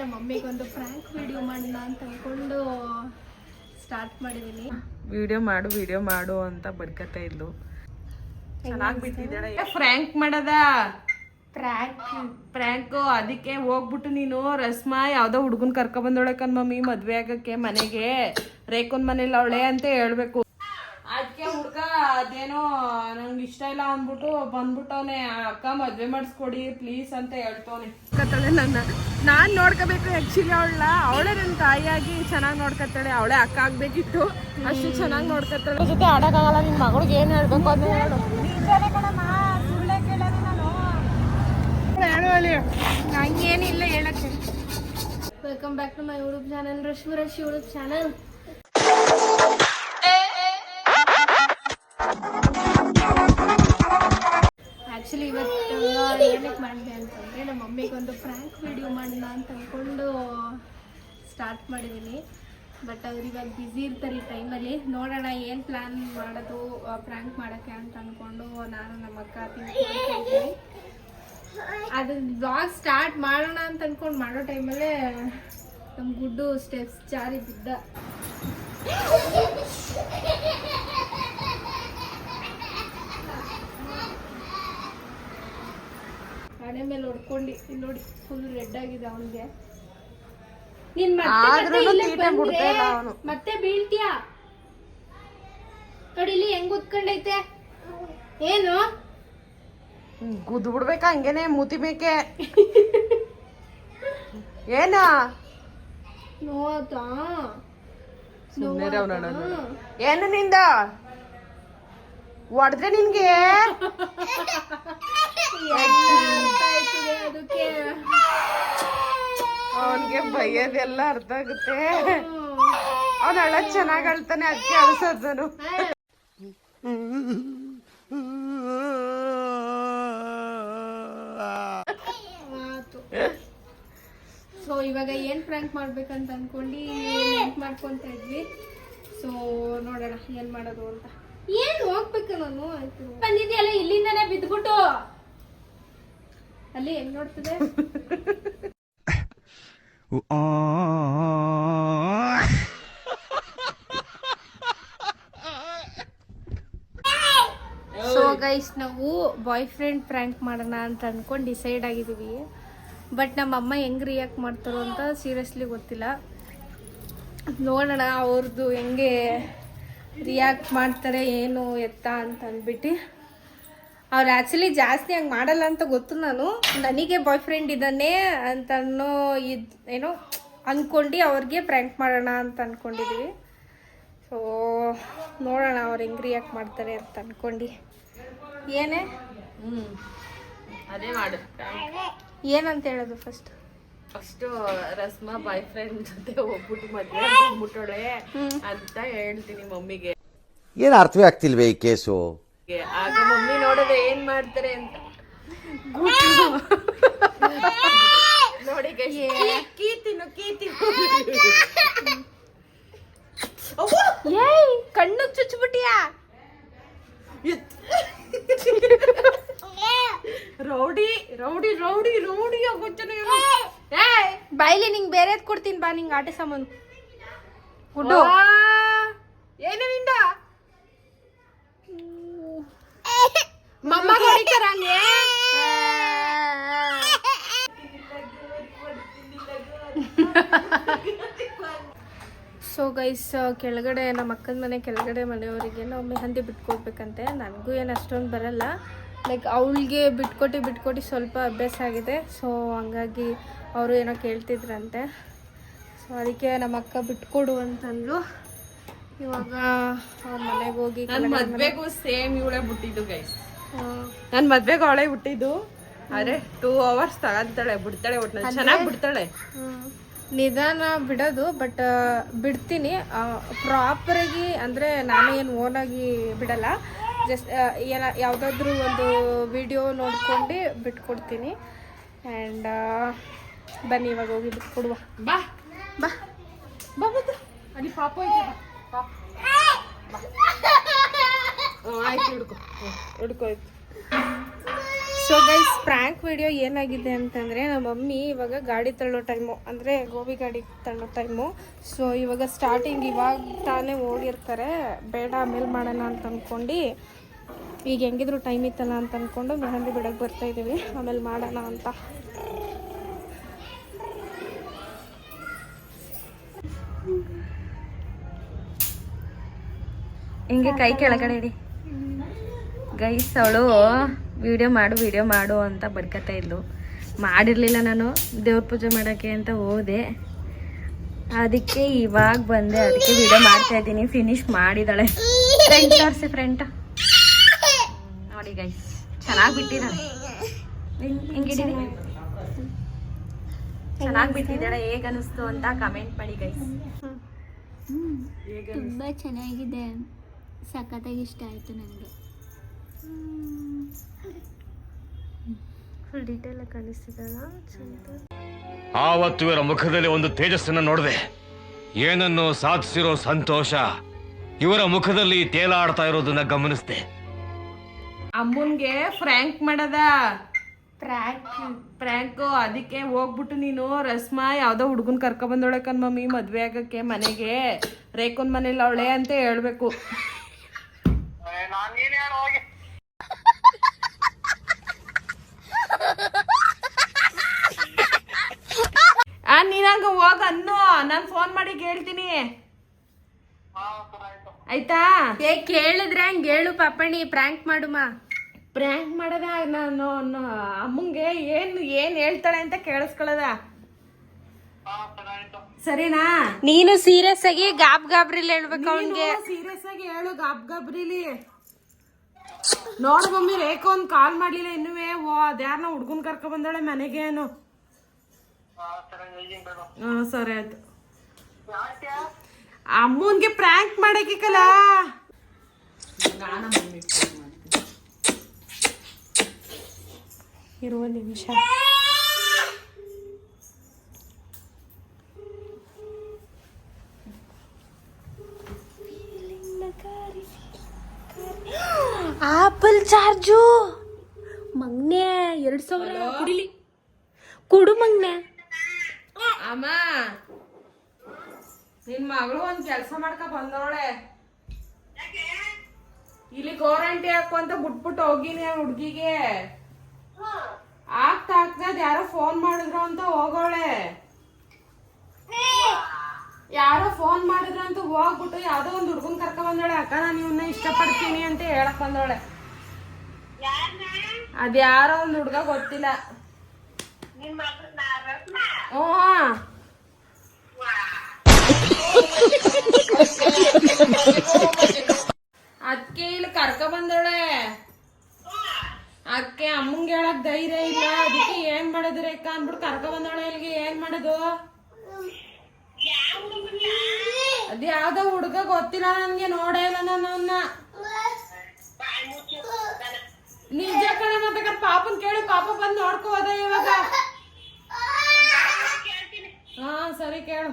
ನಮ್ಮ ಮಮ್ಮಿಗೊಂದು frank video ಮಾಡೋಣ ಅಂತ ಅನ್ಕೊಂಡು ಸ್ಟಾರ್ಟ್ ಮಾಡಿದೀನಿ. ವಿಡಿಯೋ ಮಾಡು ಅಂತ ಬಡ್ಕತಾ ಇದ್ಲು. ಚೆನ್ನಾಗಿ ಬಿಟ್ಟಿದ್ದಾಳೆ. ಫ್ರ್ಯಾಂಕ್ ಮಾಡದ ಫ್ರ್ಯಾಂಕು. ಅದಕ್ಕೆ ಹೋಗ್ಬಿಟ್ಟು ನೀನು ರಸ್ಮಾ ಯಾವ್ದೋ ಹುಡುಗನ್ ಕರ್ಕೊ ಬಂದೊಳಕನ್ ಮಮ್ಮಿ ಮದ್ವೆ ಆಗಕ್ಕೆ ಮನೆಗೆ ರೇಖನ್ ಮನೇಲಿ ಅವಳೆ ಅಂತ ಹೇಳ್ಬೇಕು. ಅದಕ್ಕೆ ಹುಡ್ಗ ಅದೇನೋ ನಂಗೆ ಇಷ್ಟ ಇಲ್ಲ ಅಂದ್ಬಿಟ್ಟು ಬಂದ್ಬಿಟ್ಟವನೆ. ಅಕ್ಕ ಮದ್ವೆ ಮಾಡಿಸ್ಕೊಡಿ ಪ್ಲೀಸ್ ಅಂತ ಹೇಳ್ತವನೆ. ನಾನ್ ನೋಡ್ಕೋಬೇಕು ಆಕ್ಚುಲಿ ಅವಳೇ ನನ್ನ ತಾಯಿಯಾಗಿ ಚೆನ್ನಾಗಿ ನೋಡ್ಕೊತಾಳೆ. ಅವಳೇ ಅಕ್ಕ ಆಗ್ಬೇಕಿತ್ತು, ಅಷ್ಟು ಚೆನ್ನಾಗಿ ನೋಡ್ಕೊತಾಳೆ. ಜೊತೆ ಆಡಕ್ಕಾಗಲ್ಲ. ನಿನ್ ಮಗಳಿಗೆ ಏನ್ ಹೇಳ್ಬೇಕು ಅಂತ ಹೇಳು. ನಂಗೇನಿಲ್ಲ ಹೇಳಕ್ಕೆ. Welcome back to my YouTube channel, Rashmi YouTube channel. Actually ಇವತ್ತು ಏನಕ್ಕೆ ಮಾಡಿದೆ ಅಂತಂದರೆ ನಮ್ಮ ಮಮ್ಮಿಗೊಂದು ಫ್ರ್ಯಾಂಕ್ ವಿಡಿಯೋ ಮಾಡೋಣ ಅಂತ ಅಂದ್ಕೊಂಡು ಸ್ಟಾರ್ಟ್ ಮಾಡಿದ್ದೀನಿ. ಬಟ್ ಅವ್ರು ಇವಾಗ ಬ್ಯುಸಿ ಇರ್ತಾರೆ ಈ ಟೈಮಲ್ಲಿ. ನೋಡೋಣ ಏನು ಪ್ಲ್ಯಾನ್ ಮಾಡೋದು ಫ್ರ್ಯಾಂಕ್ ಮಾಡೋಕ್ಕೆ ಅಂತ ಅಂದ್ಕೊಂಡು ನಾನು ನಮ್ಮ ಅಕ್ಕ ತಿಳ್ಕೊಂಡಿದ್ದೀನಿ. ಅದು ಬ್ಲಾಗ್ ಸ್ಟಾರ್ಟ್ ಮಾಡೋಣ ಅಂತ ಅಂದ್ಕೊಂಡು ಮಾಡೋ ಟೈಮಲ್ಲೇ ನಮ್ಮ ಗುಡ್ಡು ಸ್ಟೆಪ್ಸ್ ಜಾರಿ ಬಿದ್ದ. ಹಣೆ ಮೇಲೆ ಹೊಡ್ಕೊಂಡು ಇಲ್ಲಿ ನೋಡಿ ಫುಲ್ ರೆಡ್ ಆಗಿದೆ ಅವನಿಗೆ. ನೀನ್ ಮತ್ತೆ ಬೀಳ್ತೀಯಾ ನೋಡಿ. ಇಲ್ಲಿ ಹೆಂಗ್ ಉತ್ಕೊಂಡೈತೆ ಏನು ಗುದ್ದು ಬಿಡ್ಬೇಕಾ ಹಂಗೇನೆ ಮೂತಿ ಬೇಕೆ ಏನ ನೋತಾ ಏನು ನಿಂದ ಹೊಡೆದ್ರೆ ನಿನ್ಗೆ ಅದಕ್ಕೆ ಅವನ್ಗೆ ಬೈಯೋದೆಲ್ಲ ಅರ್ಥ ಆಗುತ್ತೆ. ಅವನ್ ಅಳ ಚೆನ್ನಾಗ್ ಅಳ್ತಾನೆ, ಅದಕ್ಕೆ ಅಳ್ಸೋದನು. ಸೊ ಇವಾಗ ಏನ್ ಪ್ರ್ಯಾಂಕ್ ಮಾಡ್ಬೇಕಂತ ಅನ್ಕೊಂಡು ಮಾಡ್ಕೊಂತ ಇದ್ವಿ. ಸೊ ನೋಡೋಣ ಏನ್ ಮಾಡೋದು ಅಂತ. ಏನ್ ಹೋಗ್ಬೇಕು ನಾನು. ಆಯ್ತು ಬಂದಿದ್ಯಲ್ಲ ಇಲ್ಲಿಂದಾನೆ ಬಿದ್ಬಿಟ್ಟು ಅಲ್ಲಿ ಹೆಂಗ್ ನೋಡ್ತದೆ. ಸೊ ಗೈಸ್ ನಾವು ಬಾಯ್ ಫ್ರೆಂಡ್ ಪ್ರ್ಯಾಂಕ್ ಮಾಡೋಣ ಅಂತ ಅನ್ಕೊಂಡು ಡಿಸೈಡ್ ಆಗಿದ್ದೀವಿ. ಬಟ್ ನಮ್ಮಮ್ಮ ಹೆಂಗ್ ರಿಯಾಕ್ಟ್ ಮಾಡ್ತಾರೋ ಅಂತ ಸೀರಿಯಸ್ಲಿ ಗೊತ್ತಿಲ್ಲ. ನೋಡೋಣ ಅವ್ರದ್ದು ಹೆಂಗೆ ರಿಯಾಕ್ಟ್ ಮಾಡ್ತಾರೆ ಏನು ಎತ್ತ ಅಂತ ಅಂದ್ಬಿಟ್ಟು. ಅವ್ರು ಆ್ಯಕ್ಚುಲಿ ಜಾಸ್ತಿ ಹಂಗೆ ಮಾಡಲ್ಲ ಅಂತ ಗೊತ್ತು. ನನಗೆ ಬಾಯ್ ಫ್ರೆಂಡ್ ಇದ್ದಾನೆ ಅಂತ ಏನೋ ಅಂದ್ಕೊಂಡು ಅವ್ರಿಗೆ ಪ್ರ್ಯಾಂಕ್ ಮಾಡೋಣ ಅಂತ ಅಂದ್ಕೊಂಡಿದ್ವಿ. ಸೊ ನೋಡೋಣ ಅವ್ರು ಹೆಂಗೆ ರಿಯಾಕ್ಟ್ ಮಾಡ್ತಾರೆ ಅಂತ ಅಂದ್ಕೊಂಡು. ಏನೇ ಅದೇ ಮಾಡು. ಏನಂತ ಹೇಳೋದು ಫಸ್ಟು ರಸ್ಮಾ ಬಾಯ್ ಫ್ರೆಂಡ್ ಜೊತೆ ಹೋಗ್ಬಿಟ್ಟು ಮದ್ವೆ ಆಗ್ಬಿಟ್ಟೋಳೆ ಅಂತ ಹೇಳ್ತೀನಿ ಮಮ್ಮಿಗೆ. ಏನು ಅರ್ಥವೇ ಆಗ್ತಿಲ್ವೇ ಈ ಕೇಸು. ಆಗ ಮಮ್ಮಿ ನೋಡೋದು ಏನ್ ಮಾಡ್ತಾರೆ ಅಂತ ನೋಡಿ. ಕಣ್ಣು ಚುಚ್ಬಿಟ್ಟಿಯಾ ರೌಡಿ ರೌಡಿ ರೌಡಿ ರೌಡಿ ಬಾಯ್ಲಿ ನಿಂಗೆ ಬೇರೆದ್ ಕೊಡ್ತೀನಿ ಬಾ. ನಿಂಗೆ ಆಟ ಸಾಮಾನು ಗುಡ್ಡು ಏನು ನಿಂದ ಮಮ್ಮ ಹೊಡಿತಾರ ಹಂಗೆ. ಸೊ ಗೈಸ್ ಕೆಳಗಡೆ ನಮ್ಮ ಅಕ್ಕನ ಮನೆ ಕೆಳಗಡೆ ಮನೆಯವರಿಗೆ ನಾವು ಮೆಹಂದಿ ಬಿಟ್ಕೊಡ್ಬೇಕಂತೆ. ನನಗೂ ಏನು ಅಷ್ಟೊಂದು ಬರಲ್ಲ. ಲೈಕ್ ಅವಳಿಗೆ ಬಿಟ್ಕೊಟ್ಟು ಸ್ವಲ್ಪ ಅಭ್ಯಾಸ ಆಗಿದೆ. ಸೊ ಹಂಗಾಗಿ ಅವರು ಏನೋ ಕೇಳ್ತಿದ್ರಂತೆ. ಸೊ ಅದಕ್ಕೆ ನಮ್ಮ ಅಕ್ಕ ಬಿಟ್ಕೊಡು ಅಂತಂದ್ಲು. ಇವಾಗ ಅವ್ರ ಮನೆಗೆ ಹೋಗಿ ನನ್ನ ಮದ್ವೆಗೂ ಸೇಮ್ ಇವಳೇ ಬಿಟ್ಟಿದ್ದು ಗೈಸ್. ನನ್ನ ಮದ್ವೆಗೂ ಅವಳೇ ಬಿಟ್ಟಿದ್ದು. ಆದ್ರೆ 2 hours ತಗೊಂತಾಳೆ, ಬಿಡ್ತಾಳೆ. ಒಟ್ಟು ಚೆನ್ನಾಗಿ ಬಿಡ್ತಾಳೆ. ನಿಧಾನ ಬಿಡೋದು. ಬಟ್ ಬಿಡ್ತೀನಿ ಪ್ರಾಪರಾಗಿ. ಅಂದರೆ ನಾನು ಏನು ಓನಾಗಿ ಬಿಡಲ್ಲ. ಜಸ್ಟ್ ಯಾವುದಾದ್ರೂ ಒಂದು ವಿಡಿಯೋ ನೋಡ್ಕೊಂಡು ಬಿಟ್ಕೊಡ್ತೀನಿ. ಆ್ಯಂಡ್ ಬನ್ನಿ ಇವಾಗ ಹೋಗಿ ಬಿಟ್ಕೊಡುವ. ಬಾ ಬಾ ಬಾ ಬಾ ಅಲ್ಲಿ ಪಾಪ ಇದೆ. ಆಯ್ತು ಹಿಡ್ಕೊ ಆಯ್ತು. ಸೊ ಗೈಸ್ ಪ್ರ್ಯಾಂಕ್ ವಿಡಿಯೋ ಏನಾಗಿದೆ ಅಂತಂದರೆ ನಮ್ಮ ಮಮ್ಮಿ ಇವಾಗ ಗಾಡಿ ತಳ್ಳೋ ಟೈಮು ಅಂದರೆ ಗೋಬಿ ಗಾಡಿ ತಳ್ಳೋ ಟೈಮು. ಸೊ ಇವಾಗ ಸ್ಟಾರ್ಟಿಂಗ್ ಇವಾಗ ತಾನೇ ಹೋಗಿರ್ತಾರೆ, ಬೇಡ ಆಮೇಲೆ ಮಾಡೋಣ ಅಂತ ಅಂದ್ಕೊಂಡು ಈಗ ಹೆಂಗಿದ್ರು ಟೈಮ್ ಇತ್ತಲ್ಲ ಅಂತ ಅಂದ್ಕೊಂಡು ಮೆಹಂದಿ ಬಿಡೋಕ್ಕೆ ಬರ್ತಾಯಿದ್ದೀವಿ, ಆಮೇಲೆ ಮಾಡೋಣ ಅಂತ. ಹಿಂಗೆ ಕೈ ಕೆಳಗಡೆ ಇಡಿ ಗೈಸ್. ಅವಳು ವಿಡಿಯೋ ಮಾಡು ಅಂತ ಬಡ್ಕತಾ ಇದ್ಲು. ಮಾಡಿರಲಿಲ್ಲ, ನಾನು ದೇವ್ರ ಪೂಜೆ ಮಾಡೋಕ್ಕೆ ಅಂತ ಹೋದೆ, ಅದಕ್ಕೆ ಇವಾಗ ಬಂದೆ, ಅದಕ್ಕೆ ವಿಡಿಯೋ ಮಾಡ್ತಾ ಇದ್ದೀನಿ. ಫಿನಿಶ್ ಮಾಡಿದಾಳೆ. ಫ್ರೆಂಟ್ ತೋರಿಸಿ, ಫ್ರೆಂಟ್ ನೋಡಿ ಗೈಸ್, ಚೆನ್ನಾಗಿ ಬಿಟ್ಟಿದ್ದಾಳೆ. ಹಿಂಗಿಡಿ, ಚೆನ್ನಾಗಿ ಬಿಟ್ಟಿದ್ದಾಳೆ. ಹೇಗೆ ಅನಿಸ್ತು ಅಂತ ಕಮೆಂಟ್ ಮಾಡಿ ಗೈಸ್. ತುಂಬ ಚೆನ್ನಾಗಿದೆ, ಸಖತ್ತಾಗಿ ಇಷ್ಟ ಆಯಿತು ನನಗೆ. ಫುಲ್ ಡೀಟೇಲ್ ಕಾಣಿಸ್ತಿದಲ್ಲ. ಆವತ್ತು ಇವರ ಮುಖದಲ್ಲಿ ಒಂದು ತೇಜಸ್ಸನ್ನು ನೋಡಿದೆ. ಏನನ್ನು ಸಾಧಿಸಿರೋ ಸಂತೋಷ ಇವರ ಮುಖದಲ್ಲಿ ತೇಲಾಡ್ತಾ ಇರೋದನ್ನ ಗಮನಿಸಿದೆ. ಅಮ್ಮನ್ಗೆ ಫ್ರ್ಯಾಂಕ್ ಮಾಡದ ಫ್ರ್ಯಾಂಕು, ಅದಕ್ಕೆ ಹೋಗ್ಬಿಟ್ಟು ನೀನು ರಸ್ಮಾ ಯಾವ್ದೋ ಹುಡುಗನ್ ಕರ್ಕ ಬಂದೊಳೆ ಕಣ್ ಮಮ್ಮಿ ಮದ್ವೆ ಆಗಕ್ಕೆ ಮನೆಗೆ, ರೇಖನ್ ಮನೇಲಿ ಅವಳೆ ಅಂತ ಹೇಳ್ಬೇಕು. ನೀನಂಗ ಹೋಗ ಅನ್ನು, ನಾನು ಫೋನ್ ಮಾಡಿ ಕೇಳ್ತೀನಿ ಆಯ್ತಾ? ಕೇಳಿದ್ರೆ ಹಂಗೆ ಹೇಳು ಪಾಪಣಿ, ಪ್ರ್ಯಾಂಕ್ ಮಾಡುಮಾ. ಪ್ರ್ಯಾಂಕ್ ಮಾಡದ ನಾನು ಅಮ್ಮಂಗೆ ಏನ್ ಹೇಳ್ತಾಳೆ ಅಂತ ಕೇಳಿಸ್ಕೊಳ್ಳದ, ಸರಿನಾ? ನೀನು ಸೀರಿಯಸ್ ಆಗಿ ಗಾಬ್ರಿಲಿ ಹೇಳ್ಬೇಕು ಅವನ್ಗೆ. ಸೀರಿಯಸ್ ಆಗಿ ಹೇಳು, ಗಾಬ್ರಿಲಿ. ನೋಡು ಮಮ್ಮಿ, ರೇಖಾ ಒಂದ್ ಕಾಲ್ ಮಾಡ್ಲಿಲ್ಲ ಇನ್ನುವೇ. ಅದ್ಯಾರನ್ನ ಹುಡ್ಗನ್ ಕರ್ಕ ಬಂದೋಳೆ ಮನೆಗೆ ಏನು. ಸರಿ ಆಯ್ತು. ಅಮ್ಮನ್ಗೆ ಪ್ರ್ಯಾಂಕ್ ಮಾಡಕ್ಕಿಲ್ಲ. ಇರುವ ನಿಮಿಷ ಆಪಲ್ ಚಾರ್ಜು ಮಗ್ನೆ 2000 ಕುಡಿಲಿ, ಕುಡು ಮಗ್ನೆ. ಅಮ್ಮ, ನಿನ್ ಮಗಳು ಒಂದ್ ಕೆಲ್ಸ ಮಾಡ್ಕ ಬಂದವಳೆ, ಇಲ್ಲಿ ಗೋರಂಟಿ ಹಾಕು ಅಂತ ಬಿಟ್ಬಿಟ್ಟು ಹೋಗಿನಿ ಆ ಹುಡ್ಗಿಗೆ. ಆಗ್ತಾ ಯಾರೋ ಫೋನ್ ಮಾಡಿದ್ರು ಅಂತ ಹೋಗೋಳೆ. ಯಾರೋ ಫೋನ್ ಮಾಡಿದ್ರು ಅಂತ ಹೋಗ್ಬಿಟ್ಟು ಯಾವ್ದೋ ಒಂದ್ ಹುಡ್ಗನ್ ಕರ್ಕ ಬಂದೋಳೆ. ಅಕ್ಕ ನಾನು ಇವನ್ನ ಇಷ್ಟಪಡ್ತೀನಿ ಅಂತ ಹೇಳಕ್ ಬಂದವಳೆ. ಅದ್ಯಾರೋ ಒಂದ್ ಹುಡ್ಗ ಗೊತ್ತಿಲ್ಲ. ಅದಕ್ಕೆ ಇಲ್ಲಿ ಕರ್ಕ ಬಂದೋಳೆ. ಅದಕ್ಕೆ ಅಮ್ಮಂಗೆ ಹೇಳಕ್ ಧೈರ್ಯ ಇಲ್ಲ, ಅದಕ್ಕೆ ಏನ್ ಮಾಡೋದು ರೇಖಾ ಅನ್ಬಿಟ್ಟು ಕರ್ಕ ಬಂದೋಳೆ ಇಲ್ಲಿಗೆ. ಏನ್ ಮಾಡೋದು? ಅದ್ಯಾವ್ದೋ ಹುಡ್ಗ ಗೊತ್ತಿಲ್ಲ ನನ್ಗೆ, ನೋಡೇ ಇಲ್ಲ ನಾನು ಅವನ್ನ. ನಿಜ ಕಡೆ ಮತ್ತೆ ಪಾಪನ್ ಕೇಳಿ, ಪಾಪ ಬಂದು ನೋಡ್ಕೋ ಹೋದ ಇವಾಗ. ಹಾ ಸರಿ, ಕೇಳು.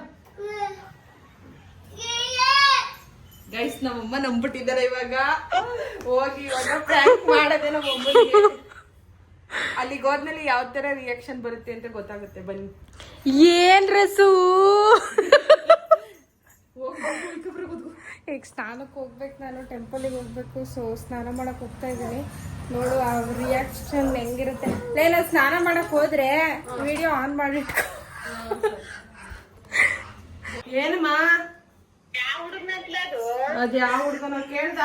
ಗೈಸ್, ನಮ್ಮಮ್ಮ ನಂಬಿಟ್ಟಿದ್ದಾರೆ ಇವಾಗ. ಹೋಗಿ ಇವಾಗ ಪ್ರ್ಯಾಂಕ್ ಮಾಡದೆ ನಮ್ಮಮ್ಮನಿಗೆ. ಅಲ್ಲಿಗೆ ಹೋದ್ಮೇಲೆ ಯಾವ ತರ ರಿಯಾಕ್ಷನ್ ಬರುತ್ತೆ ಅಂತ ಗೊತ್ತಾಗುತ್ತೆ. ಬನ್ನಿ. ಏನ್ ರಸು, ಈಗ ಸ್ನಾನಕ್ಕೆ ಹೋಗ್ಬೇಕು, ನಾನು ಟೆಂಪಲಿಗೆ ಹೋಗ್ಬೇಕು. ಸೊ ಸ್ನಾನ ಮಾಡಕ್ ಹೋಗ್ತಾ ಇದ್ದೀನಿ. ನೋಡು ಆ ರಿಯಾಕ್ಷನ್ ಹೆಂಗಿರುತ್ತೆ. ಇಲ್ಲ ಸ್ನಾನ ಮಾಡಕ್ ಹೋದ್ರೆ ವಿಡಿಯೋ ಆನ್ ಮಾಡಿಟ್ಕೊ. ಏನಮ್ಮ ಅದ್ ಯಾವ ಹುಡ್ಗನ ಕೇಳ್ದ?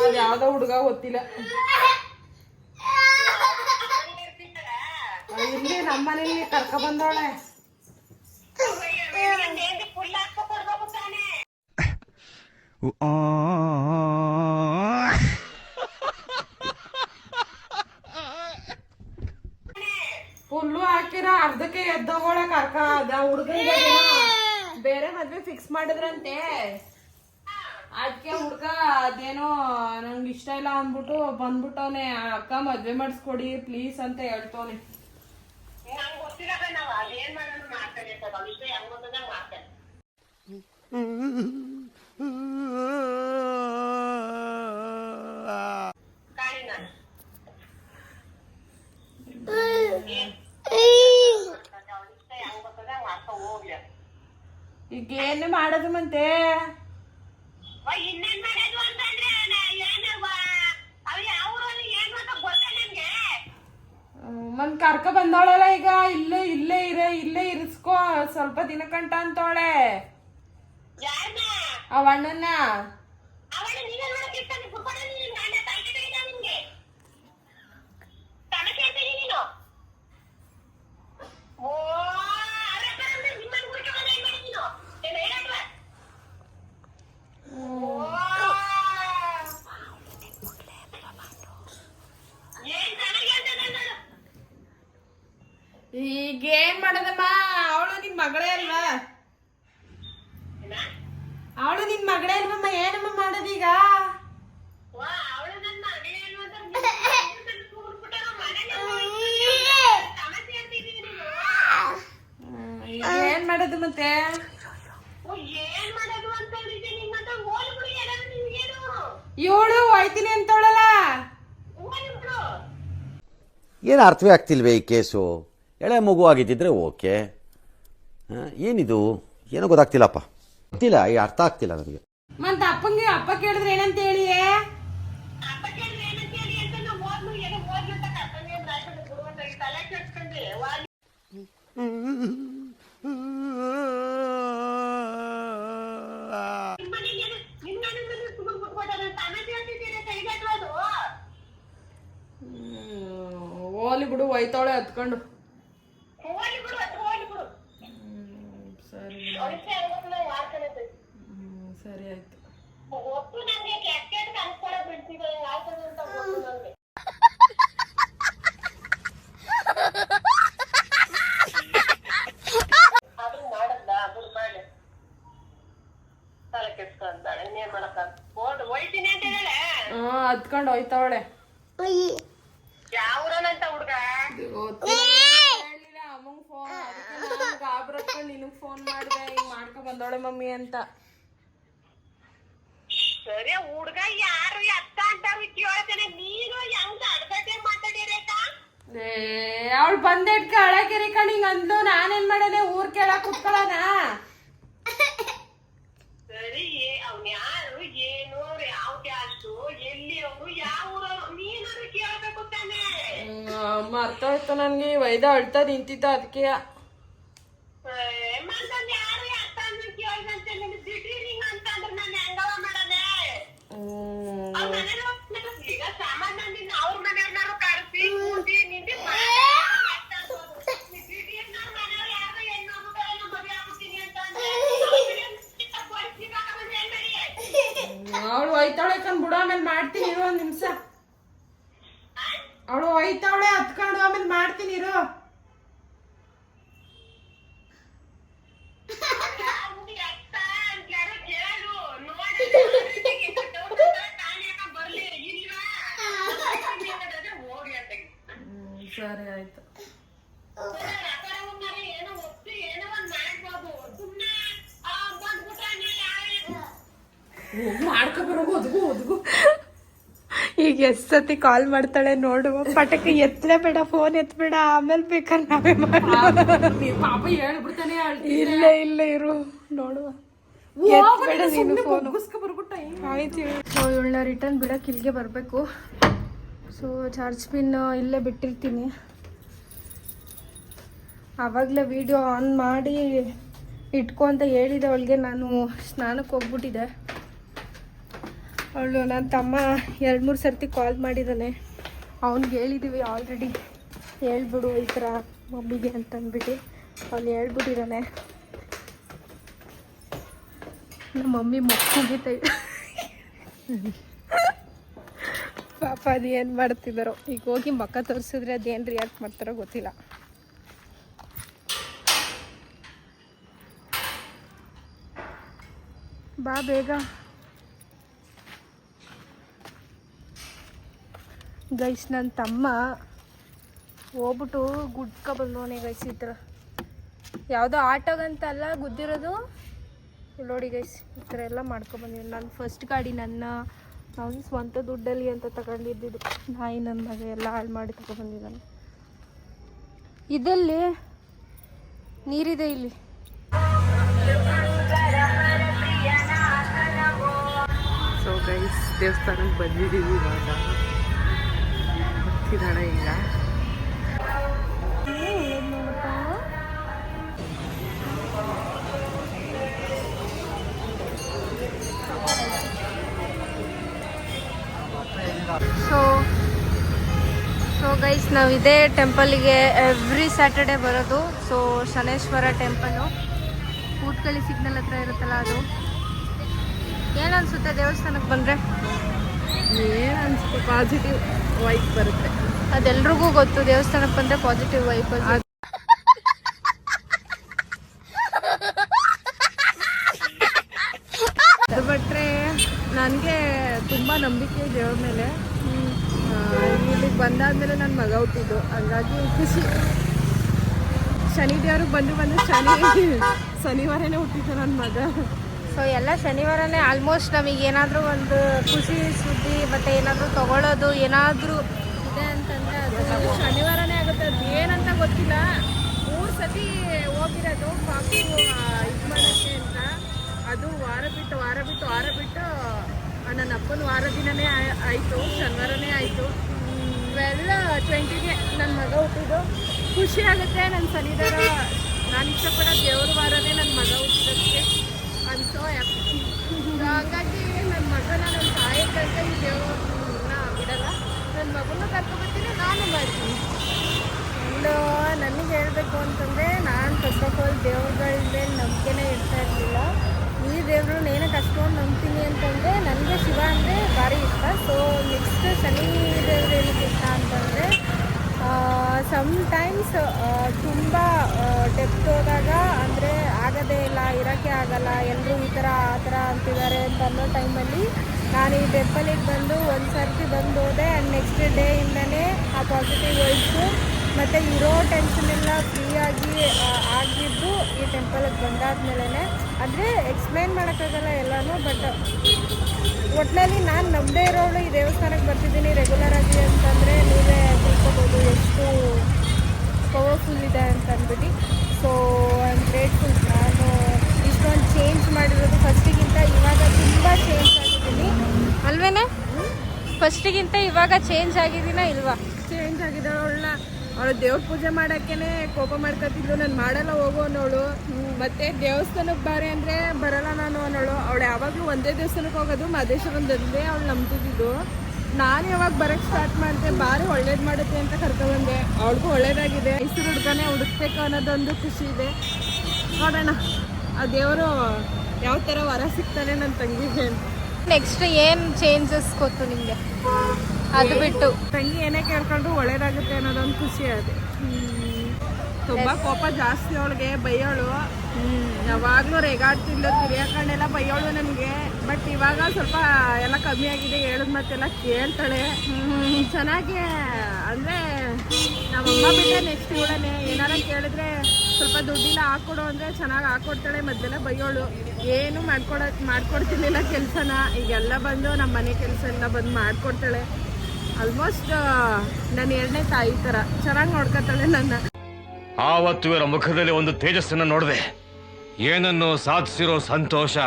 ಅದ್ ಯಾವ್ದೋ ಹುಡ್ಗ ಗೊತ್ತಿಲ್ಲ. ಇಲ್ಲಿ ನಮ್ಮನೇಲಿ ಕರ್ಕ ಬಂದವಳೆ. ಫುಲ್ಲು ಹಾಕಿರ ಅರ್ಧಕ್ಕೆ ಎದ್ದೋಗೋಳೆ ಕರ್ಕ. ಅದ ಹುಡ್ಗಂಗೆ ಬೇರೆ ಮದ್ವೆ ಫಿಕ್ಸ್ ಮಾಡಿದ್ರಂತೆ. ಅದಕ್ಕೆ ಹುಡ್ಗ ಅದೇನೋ ನಂಗೆ ಇಷ್ಟ ಇಲ್ಲ ಅಂದ್ಬಿಟ್ಟು ಬಂದ್ಬಿಟ್ಟವನೆ. ಅಕ್ಕ ಮದ್ವೆ ಮಾಡಿಸ್ಕೊಡಿ ಪ್ಲೀಸ್ ಅಂತ ಹೇಳ್ತವನೆ. ಈಗ ಏನು ಮಾಡೋದು ಮತ್ತೆ ಮನ್ ಕರ್ಕ ಬಂದವಳಲ್ಲ ಈಗ ಇಲ್ಲೇ ಇರಿಸ್ಕೋ ಸ್ವಲ್ಪ ದಿನ ಕಂಟ ಅಂತವಳೆ ಅವ ಅಣ್ಣನ ಈಗ ಏನ್ ಮಾಡೋದಮ್ಮ ಅವಳು ನಿನ್ ಮಗಳೇ ಅಲ್ವಾ ಏನಮ್ಮ ಮಾಡೋದೀಗ ಏನ್ ಮಾಡೋದು ಮತ್ತೆ ಇವಳು ಹೋಯ್ತೀನಿ ಅಂತವಳಲ್ಲ ಏನು ಅರ್ಥವೇ ಆಗ್ತಿಲ್ವೇ ಈ ಕೇಸು ಎಳೆ ಮಗು ಆಗಿದ್ದಿದ್ರೆ ಓಕೆ ಏನಿದು ಏನೋ ಗೊತ್ತಾಗ್ತಿಲ್ಲಪ್ಪ ಗೊತ್ತಿಲ್ಲ ಈ ಅರ್ಥ ಆಗ್ತಿಲ್ಲ ನನಗೆ ಮತ್ತ ಅಪ್ಪ ಕೇಳಿದ್ರೆ ಏನಂತ ಹೇಳಿ ಓಲಿ ಬಿಡು ಒಯ್ತಾವಳೆ ಹತ್ಕೊಂಡು ಸರಿ ಸರಿ ಆಯ್ತು ಹತ್ಕೊಂಡು ಹೋಯ್ತಾವಳೆ ಅಮ್ಮಂಗ್ ಫೋನ್ ಗಾಬ್ರಕ್ಕ ನಿನಗ್ ಫೋನ್ ಮಾಡಿದೆ ಹಿಂಗ್ ಮಾಡ್ಕೊಂಡ್ ಬಂದವಳೆ ಮಮ್ಮಿ ಅಂತ ಸರಿ ಹುಡ್ಗ ಯಾರು ಅತ್ತ ಅಂತಾರು ಕೇಳ್ತಾನೆ ನೀನು ಹೆಂಗ ಅಡ್ಗಟ್ಟೆ ಮಾತಾಡಿರೇಕ ಅವಳು ಬಂದಿಟ್ಕ ಹಳಕೆರೆ ಕಣಿಂಗ್ ಅಂದ್ಲು ನಾನೇನ್ ಮಾಡನೆ ಊರ್ ಕೇಳಕ್ ಕುತ್ಕೊಳ್ಳೋಣ ಸರಿ ಅವ್ನ ಯಾರು ಏನು ಯಾವ ಕ್ಯಾಸ್ಟು ಎಲ್ಲಿ ಅವರು ಯಾವ ಊರವರು ನೀನಾದ್ರು ಕೇಳ್ಬೇಕು ತಾನೆ ಮರ್ತೋಯ್ತು ನನ್ಗೆ ವೈದ ಅಳ್ತಾ ನಿಂತಿದ್ದ ಅದಕ್ಕೆ ಯಾರು ಅತ್ತ ಅಂದ್ರೆ ಕೇಳ್ದಂತೆ ನಿನ್ ದಿಢೀರಿಂಗ್ ಅಂತ ಅಂದ್ರೆ ನಾನು ಹೆಂಗವ ಮಾಡನೆ ಈಗ ಸಾಮಾನ್ಯ ಅವ್ರ ಮನೆಯವ್ರನ್ನಾರು ಕಳಿಸಿ ಕೂತಿ ನಿಂತಿ ಅವಳು ಒಯ್ತಾವಳೆ ಕಂದ್ ಬಿಡು ಆಮೇಲೆ ಮಾಡ್ತೀನಿ ಇರು ಒಂದ್ ನಿಮಿಷ ಅವಳು ಒಯ್ತಾವಳೆ ಹತ್ಕೊಂಡು ಆಮೇಲೆ ಮಾಡ್ತೀನಿ ಇರು ಸರಿ ಆಯ್ತು ಈಗ ಎಷ್ಟ್ ಸತಿ ಕಾಲ್ ಮಾಡ್ತಾಳೆ ನೋಡುವ ಪಟಕ ಎತ್ತಲೇಬೇಡ ಫೋನ್ ಎತ್ತಬೇಡ ಆಮೇಲೆ ಬೇಕಾದ್ರೆ ನಾವೇ ಪಾಪ ಹೇಳ್ಬಿಡ್ತಾನೆ ಇಲ್ಲ ಇರು ನೋಡುವ ಎತ್ತಬೇಡ ನೀನು ಫೋನ್ ಆಯ್ತು ಇವಳನ್ನ ರಿಟರ್ನ್ ಬಿಡಕ್ಕೆ ಇಲ್ಲಿಗೆ ಬರಬೇಕು ಸೊ ಚಾರ್ಜ್ ಪಿನ್ ಇಲ್ಲೇ ಬಿಟ್ಟಿರ್ತೀನಿ ಆವಾಗಲೇ ವಿಡಿಯೋ ಆನ್ ಮಾಡಿ ಇಟ್ಕೊ ಅಂತ ಹೇಳಿದೆ ಅವಳಿಗೆ ನಾನು ಸ್ನಾನಕ್ಕೆ ಹೋಗ್ಬಿಟ್ಟಿದ್ದೆ ಅವಳು ನನ್ನ ತಮ್ಮ 2-3 ಸರ್ತಿ ಕಾಲ್ ಮಾಡಿದ್ದಾನೆ ಅವ್ನಿಗೆ ಹೇಳಿದ್ದೀವಿ ಆಲ್ರೆಡಿ ಹೇಳ್ಬಿಡು ಈ ಥರ ಮಮ್ಮಿಗೆ ಅಂತ ಅಂದ್ಬಿಟ್ಟು ಅವ್ನು ಹೇಳ್ಬಿಟ್ಟಿದ್ದಾನೆ ನಮ್ಮ ಮಮ್ಮಿ ಮುಗಿತಾ ಪಾಪ ಅದೇನು ಮಾಡ್ತಿದ್ದಾರೋ ಈಗ ಹೋಗಿ ಮಕ್ಕ ತೋರಿಸಿದ್ರೆ ಅದೇನು ರಿಯಾಕ್ಟ್ ಮಾಡ್ತಾರೋ ಗೊತ್ತಿಲ್ಲ ಬಾ ಬೇಗ ಗೈಸ್ ನನ್ನ ತಮ್ಮ ಹೋಗ್ಬಿಟ್ಟು ಗುಡ್ಕ ಬಂದವನೇ ಗೈಸ್ ಈ ಥರ ಯಾವುದೋ ಆಟೋಗಂತಲ್ಲ ಗುದ್ದಿರೋದು ನೋಡಿ ಗೈಸ್ ಈ ಥರ ಎಲ್ಲ ಮಾಡ್ಕೊಬಂದಿದ್ದೀನಿ ನನ್ನ ಫಸ್ಟ್ ಗಾಡಿ ನನ್ನ ಸ್ವಂತ ದುಡ್ಡಲ್ಲಿ ಅಂತ ತಗೊಂಡಿದ್ದು ನಾಯಿ ನನ್ನ ಮಗ ಎಲ್ಲ ಹಾಳು ಮಾಡಿ ತಗೊಬಂದಿದ್ದಾನೆ ಇದಲ್ಲಿ ನೀರಿದೆ ಇಲ್ಲಿ. ಸೊ ಗೈಸ್ ದೇವಸ್ಥಾನಕ್ಕೆ ಬಂದಿದ್ದೀವಿ ಇವಾಗ. ಬರ್ತಿದ್ದಾಳೆ ಈಗ. ಸೊ ಗೈಸ್ ನಾವು ಇದೇ ಟೆಂಪಲ್ಗೆ ಎವ್ರಿ ಸ್ಯಾಟರ್ಡೆ ಬರೋದು. ಸೊ ಶನೇಶ್ವರ ಟೆಂಪಲ್ಲು ಊಟ್ಕಳಿ ಸಿಗ್ನಲ್ ಹತ್ರ ಇರುತ್ತಲ್ಲ ಅದು. ಏನು ಅನಿಸುತ್ತೆ ದೇವಸ್ಥಾನಕ್ಕೆ ಬಂದರೆ? ಏನು ಅನ್ಸುತ್ತೆ, ಪಾಸಿಟಿವ್ ವೈಬ್ ಬರುತ್ತೆ. ಅದೆಲ್ರಿಗೂ ಗೊತ್ತು, ದೇವಸ್ಥಾನಕ್ಕೆ ಬಂದರೆ ಪಾಸಿಟಿವ್ ವೈಬ್. ಅದು ಬಿಟ್ಟರೆ ನನಗೆ ತುಂಬ ನಂಬಿಕೆ ದೇವ್ರ ಮೇಲೆ. ಇಲ್ಲಿಗೆ ಬಂದಾದ್ಮೇಲೆ ನನ್ನ ಮಗ ಹುಟ್ಟಿದ್ದು, ಹಂಗಾಗಿ ಖುಷಿ. ಶನಿ ದೇವ್ರಿಗೆ ಬಂದು ಶನಿವಾರನೇ ಹುಟ್ಟಿದ್ದು ನನ್ನ ಮಗ. ಸೊ ಎಲ್ಲ ಶನಿವಾರನೇ ಆಲ್ಮೋಸ್ಟ್ ನಮಗೆ ಏನಾದರೂ ಒಂದು ಖುಷಿ ಸುದ್ದಿ ಮತ್ತು ಏನಾದರೂ ತಗೊಳ್ಳೋದು ಏನಾದರೂ ಇದೆ ಅಂತಂದರೆ ಅದು ಶನಿವಾರನೇ ಆಗುತ್ತೆ. ಅದು ಏನಂತ ಗೊತ್ತಿಲ್ಲ. 3 ಸತಿ ಹೋಗಿರೋದು ಪಾಪು ಇದು ಮಾಡೋಕ್ಕೆ ಅಂತ. ಅದು ವಾರ ಬಿಟ್ಟು ನನ್ನ ಅಪ್ಪನ ವಾರ ದಿನನೇ ಆಯಿತು, ಶನಿವಾರನೇ ಆಯಿತು. 12/20ಗೆ ನನ್ನ ಮಗ ಹುಟ್ಟಿದ್ದು. ಖುಷಿ ಆಗುತ್ತೆ. ನನ್ನ ಶನಿವಾರ ನಾನು ಇಷ್ಟಪಡೋ ದೇವ್ರ ವಾರನೇ ನನ್ನ ಮಗ ಹುಟ್ಟಿದಕ್ಕೆ ಅನ್ಸೋ ಹಾಗಾಗಿ ನನ್ನ ಮಗನ ನನ್ನ ತಾಯಿ ತನಕ ಈ ದೇವ್ರನ್ನ ಬಿಡಲ್ಲ. ನನ್ನ ಮಗನೂ ಕರ್ಕೊಬರ್ತೀನಿ, ನಾನು ಮಾಡ್ತೀನಿ. ನನಗೆ ಹೇಳಬೇಕು ಅಂತಂದರೆ ನಾನು ಫಸ್ಟ್ ಆಫ್ ಆಲ್ ದೇವ್ರಗಳ ಮೇಲೆ ನಂಬಿಕೆನೇ ಇರ್ತಾ ಇರಲಿಲ್ಲ. ಈ ದೇವರು ಏನಕ್ಕೆ ಅಷ್ಟೊಂದು ನಂಬ್ತೀನಿ ಅಂತಂದರೆ ನನಗೆ ಶಿವ ಅಂದರೆ ಭಾರಿ ಇಷ್ಟ. ಸೊ ನೆಕ್ಸ್ಟ್ ಶನಿ ದೇವರು ಏನಕ್ಕೆ ಇಷ್ಟ ಅಂತಂದರೆ ಸಮ್ಟೈಮ್ಸ್ ತುಂಬ ಡೆಪ್ತ್ ಹೋದಾಗ ಅಂದರೆ ಆಗೋದೇ ಇಲ್ಲ, ಇರೋಕ್ಕೆ ಆಗಲ್ಲ, ಎಲ್ಲರೂ ಈ ಥರ ಆ ಥರ ಅಂತಿದ್ದಾರೆ ಅಂತ ಅನ್ನೋ ಟೈಮಲ್ಲಿ ನಾನು ಈ ಟೆಂಪಲಿಗೆ ಬಂದು ಒಂದು ಸರ್ತಿ ಬಂದು ಹೋದೆ. ಆ್ಯಂಡ್ ನೆಕ್ಸ್ಟ್ ಡೇಯಿಂದನೇ ಆ ಪಾಸಿಟಿವ್ ವೈಬ್ಸು ಮತ್ತು ಇರೋ ಟೆನ್ಷನ್ ಎಲ್ಲ ಫ್ರೀಯಾಗಿ ಆಗಿದ್ದು ಈ ಟೆಂಪಲಿಗೆ ಬಂದಾದ್ಮೇಲೆ. ಅಂದರೆ ಎಕ್ಸ್ಪ್ಲೇನ್ ಮಾಡೋಕ್ಕಾಗಲ್ಲ ಎಲ್ಲನೂ, ಬಟ್ ಒಟ್ಟಿನಲ್ಲಿ ನಾನು ನಮ್ಮದೇ ಇರೋಳು ಈ ದೇವಸ್ಥಾನಕ್ಕೆ ಬರ್ತಿದ್ದೀನಿ ರೆಗ್ಯುಲರ್ ಆಗಿ ಅಂತಂದರೆ ನೀವೇ ತಿಳ್ಕೊಬೋದು ಎಷ್ಟು ಪವರ್ಫುಲ್ ಇದೆ ಅಂತ ಅಂದ್ಬಿಟ್ಟು. So I am grateful. ನಾನು ಇಷ್ಟೊಂದು ಚೇಂಜ್ ಮಾಡಿರೋದು ಫಸ್ಟಿಗಿಂತ ಇವಾಗ ತುಂಬ ಚೇಂಜ್ ಆಗಿದ್ದೀನಿ ಅಲ್ವೇನೆ? ಫಸ್ಟಿಗಿಂತ ಇವಾಗ ಚೇಂಜ್ ಆಗಿದ್ದೀನಾ ಇಲ್ವಾ? ಚೇಂಜ್ ಆಗಿದ್ದಾಳನ್ನ ಅವಳು ದೇವ್ರ ಪೂಜೆ ಮಾಡೋಕ್ಕೇ ಕೋಪ ಮಾಡ್ಕೊತಿದ್ಲು. ನಾನು ಮಾಡಲ್ಲ ಹೋಗು ಅನ್ನೋಳು. ಮತ್ತು ದೇವಸ್ಥಾನಕ್ಕೆ ಬಾರೆ ಅಂದರೆ ಬರಲ್ಲ ನಾನು ಅನ್ನೋಳು. ಅವಳು ಯಾವಾಗಲೂ ಒಂದೇ ದೇವಸ್ಥಾನಕ್ಕೆ ಹೋಗೋದು, ಮಹದೇಶ್ವರಂದೇ ಅವಳು ನಂಬ್ತಿದ್ದು. ನಾನು ಯಾವಾಗ ಬರೋಕ್ಕೆ ಸ್ಟಾರ್ಟ್ ಮಾಡಿದೆ, ಭಾರಿ ಒಳ್ಳೇದು ಮಾಡುತ್ತೆ ಅಂತ ಕರ್ಕೊಬಂದೆ. ಅವಳಿಗೂ ಒಳ್ಳೇದಾಗಿದೆ. ಹೆಸರು ಹುಡ್ಗನೇ ಹುಡುಕ್ಬೇಕು ಅನ್ನೋದೊಂದು ಖುಷಿ ಇದೆ. ನೋಡೋಣ ಆ ದೇವರು ಯಾವ ಥರ ವರ ಸಿಗ್ತಾನೆ ನನ್ನ ತಂಗಿಗೆ ಅಂತ. ನೆಕ್ಸ್ಟ್ ಏನು ಚೇಂಜಸ್ ಗೊತ್ತು ನಿಮಗೆ? ಅದು ಬಿಟ್ಟು ತಂಗಿ ಏನೇ ಕೇಳ್ಕೊಂಡ್ರು ಒಳ್ಳೇದಾಗುತ್ತೆ ಅನ್ನೋದೊಂದು ಖುಷಿ ಇದೆ. ತುಂಬ ಕೋಪ ಜಾಸ್ತಿ ಅವಳಿಗೆ, ಬೈಯೋಳು. ಯಾವಾಗಲೂ ರೇಗಾಡ್ತಿದ್ಲು, ತಿರಿಯಾಕೊಂಡೆಲ್ಲ ಬೈಯೋಳು ನನಗೆ. ಬಟ್ ಇವಾಗ ಸ್ವಲ್ಪ ಎಲ್ಲ ಕಮ್ಮಿ ಆಗಿದೆ, ಹೇಳಿದ ಮತ್ತೆಲ್ಲ ಕೇಳ್ತಾಳೆ ಚೆನ್ನಾಗಿ. ಅಂದರೆ ನಮ್ಮಮ್ಮ ಬಿಟ್ಟರೆ ನೆಕ್ಸ್ಟ್ ಇವಳನೆ. ಏನಾರ ಕೇಳಿದ್ರೆ ಸ್ವಲ್ಪ ದುಡ್ಡಿಲ್ಲ ಹಾಕ್ಕೊಡು ಅಂದರೆ ಚೆನ್ನಾಗಿ ಹಾಕ್ಕೊಡ್ತಾಳೆ. ಮೊದಲೆಲ್ಲ ಬೈಯೋಳು, ಏನು ಮಾಡ್ಕೊಡ್ತಿರ್ಲಿಲ್ಲ ಕೆಲಸನ. ಈಗೆಲ್ಲ ಬಂದು ನಮ್ಮ ಮನೆ ಕೆಲಸ ಎಲ್ಲ ಬಂದು ಮಾಡಿಕೊಡ್ತಾಳೆ. ಆಲ್ಮೋಸ್ಟ್ ನನ್ನ 2ನೇ ತಾಯಿ ಥರ ಚೆನ್ನಾಗಿ ನೋಡ್ಕೊತಾಳೆ ನನ್ನ. ಆವತ್ತು ಇವರ ಮುಖದಲ್ಲಿ ಒಂದು ತೇಜಸ್ಸನ್ನು ನೋಡಿದೆ. ಏನನ್ನು ಸಾಧಿಸಿರೋ ಸಂತೋಷ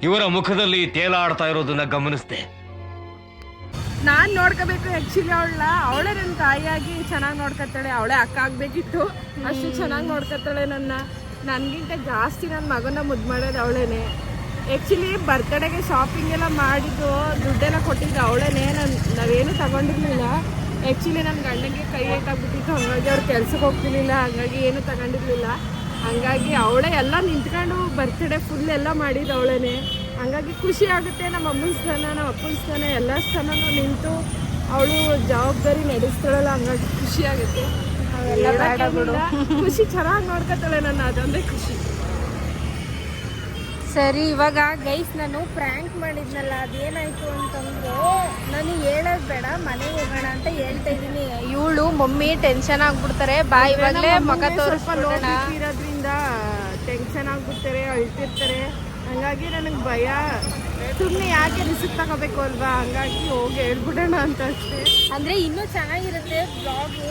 ಇವರ ಮುಖದಲ್ಲಿ ತೇಲಾಡ್ತಾ ಇರೋದನ್ನ ಗಮನಿಸಿದೆ. ನಾನು ನೋಡ್ಕೋಬೇಕು ಆ್ಯಕ್ಚುಲಿ ಅವಳೇ ನನ್ನ ತಾಯಿಯಾಗಿ ಚೆನ್ನಾಗಿ ನೋಡ್ಕೊತಾಳೆ. ಅವಳೇ ಅಕ್ಕ ಆಗಬೇಕಿತ್ತು, ಅಷ್ಟು ಚೆನ್ನಾಗಿ ನೋಡ್ಕೊತಾಳೆ ನನಗಿಂತ ಜಾಸ್ತಿ ನನ್ನ ಮಗನ ಮುದ್ದು ಮಾಡೋದು ಅವಳೇನೆ. ಆ್ಯಕ್ಚುಲಿ ಬರ್ತಡೆಗೆ ಶಾಪಿಂಗ್ ಎಲ್ಲ ಮಾಡಿದ್ದು, ದುಡ್ಡೆಲ್ಲ ಕೊಟ್ಟಿದ್ದು ಅವಳೇನೆ. ನಾವೇನು ತಗೊಂಡಿರ್ಲಿಲ್ಲ. ಆ್ಯಕ್ಚುಲಿ ನನ್ನ ಗಂಡನಿಗೆ ಕೈ ಏಟಾಗ್ಬಿಟ್ಟಿತ್ತು, ಹಾಗಾಗಿ ಅವ್ರು ಕೆಲ್ಸಕ್ಕೆ ಹೋಗ್ತಿರ್ಲಿಲ್ಲ, ಹಾಗಾಗಿ ಏನು ತಗೊಂಡಿರ್ಲಿಲ್ಲ. ಹಾಗಾಗಿ ಅವಳೇ ಎಲ್ಲ ನಿಂತ್ಕೊಂಡು ಬರ್ತಡೇ ಫುಲ್ ಎಲ್ಲ ಮಾಡಿದ್ದು ಅವಳೇನೆ. ಹಾಗಾಗಿ ಖುಷಿ ಆಗುತ್ತೆ. ನಮ್ಮ ಅಮ್ಮನ ಸ್ಥಾನ, ನಮ್ಮ ಅಪ್ಪನ ಸ್ಥಾನ, ಎಲ್ಲ ಸ್ಥಾನನೂ ನಿಂತು ಅವಳು ಜವಾಬ್ದಾರಿ ನಡೆಸ್ತಾಳಲ್ಲ, ಹಂಗಾಗಿ ಖುಷಿ ಆಗುತ್ತೆ. ಖುಷಿ ಚೆನ್ನಾಗಿ ನೋಡ್ಕೊತಾಳೆ ನನ್ನ, ಅದೊಂದೇ ಖುಷಿ. ಸರಿ, ಇವಾಗ ಗೈಸ್ ನಾನು ಪ್ರ್ಯಾಂಕ್ ಮಾಡಿದ್ನಲ್ಲ, ಅದೇನಾಯಿತು ಅಂತಂದ್ರೆ ನಾನು ಹೇಳೋದು ಬೇಡ, ಮನೆಗೆ ಹೋಗೋಣ ಅಂತ ಹೇಳ್ತಾ ಇದ್ದೀನಿ. ಇವಳು ಮಮ್ಮಿ ಟೆನ್ಷನ್ ಆಗ್ಬಿಡ್ತಾರೆ, ಬಾ ಇವಾಗಲೇ ಮಗ ತೋರಿಸ್ಕೊಳ್ಳೋಣ ಇರೋದ್ರಿಂದ ಟೆನ್ಷನ್ ಆಗ್ಬಿಡ್ತಾರೆ, ಅಳ್ತಿರ್ತಾರೆ. ಹಂಗಾಗಿ ನನಗೆ ಭಯ. ಸುಮ್ಮನೆ ಯಾಕೆ ರಿಸ್ಕ್ ತಗೋಬೇಕು ಅಲ್ವಾ, ಹಂಗಾಗಿ ಹೋಗಿ ಹೇಳ್ಬಿಡೋಣ ಅಂತ ಅಷ್ಟೇ. ಅಂದರೆ ಇನ್ನೂ ಚೆನ್ನಾಗಿರುತ್ತೆ ಬ್ಲಾಗು.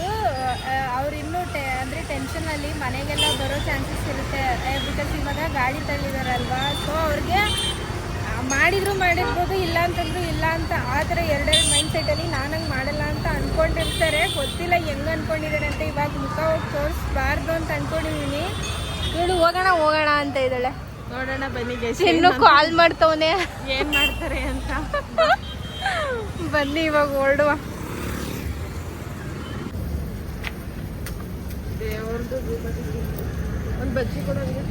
ಅವ್ರು ಇನ್ನೂ ಟೈಮಲ್ಲಿ ಮನೆಗೆಲ್ಲ ಬರೋ ಚಾನ್ಸಸ್ ಇರುತ್ತೆ. ಬಿಕಾಸ್ ಇವಾಗ ಗಾಡಿ ತಳ್ಳಿದಾರಲ್ವಾ, ಸೊ ಅವ್ರಿಗೆ ಮಾಡಿದ್ರು ಮಾಡಿರ್ಬೋದು, ಇಲ್ಲ ಅಂತಂದ್ರು ಇಲ್ಲ ಅಂತ ಆ ಥರ ಎರಡೆರಡು ಮೈಂಡ್ ಸೆಟ್ಟಲ್ಲಿ ನಾನು ಹಂಗೆ ಮಾಡಲ್ಲ ಅಂತ ಅಂದ್ಕೊಂಡಿರ್ತಾರೆ. ಗೊತ್ತಿಲ್ಲ ಹೆಂಗೆ ಅಂದ್ಕೊಂಡಿದ್ದಾರೆ ಅಂತ. ಇವಾಗ ಮುಖ ಹೋಗಿ ತೋರಿಸ್ಬಾರ್ದು ಅಂತ ಅಂದ್ಕೊಂಡಿದ್ದೀನಿ. ಇವಳು ಹೋಗೋಣ ಹೋಗೋಣ ಅಂತ ಇದ್ದಾಳೆ. ನೋಡೋಣ ಬನ್ನಿ ಗೈಸ್, ಇನ್ನು ಕಾಲ್ ಮಾಡ್ತವನೆ ಏನ್ ಮಾಡ್ತಾರೆ ಅಂತ. ಬನ್ನಿ ಇವಾಗ ಹೊರಡುವ. ಒಂದು ಬಜ್ಜಿ ಕೊಡೋದು.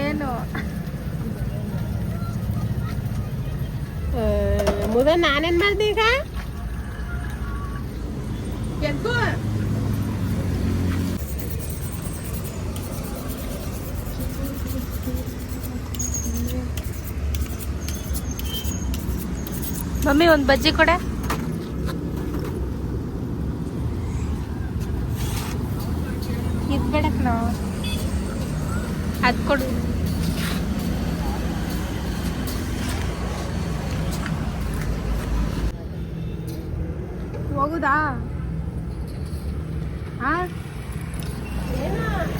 ಏನು ಮುದ ನಾನೇನ್ ಮಾಡ್ದೆ ಈಗ? ಎದ್ದು ಮಮ್ಮಿ ಒಂದು ಬಜ್ಜಿ ಕೊಡೆ. ಇದು ಬೇಡಕ್ ನಾವು ಅದು ಕೊಡು. ಹೋಗುದಾ?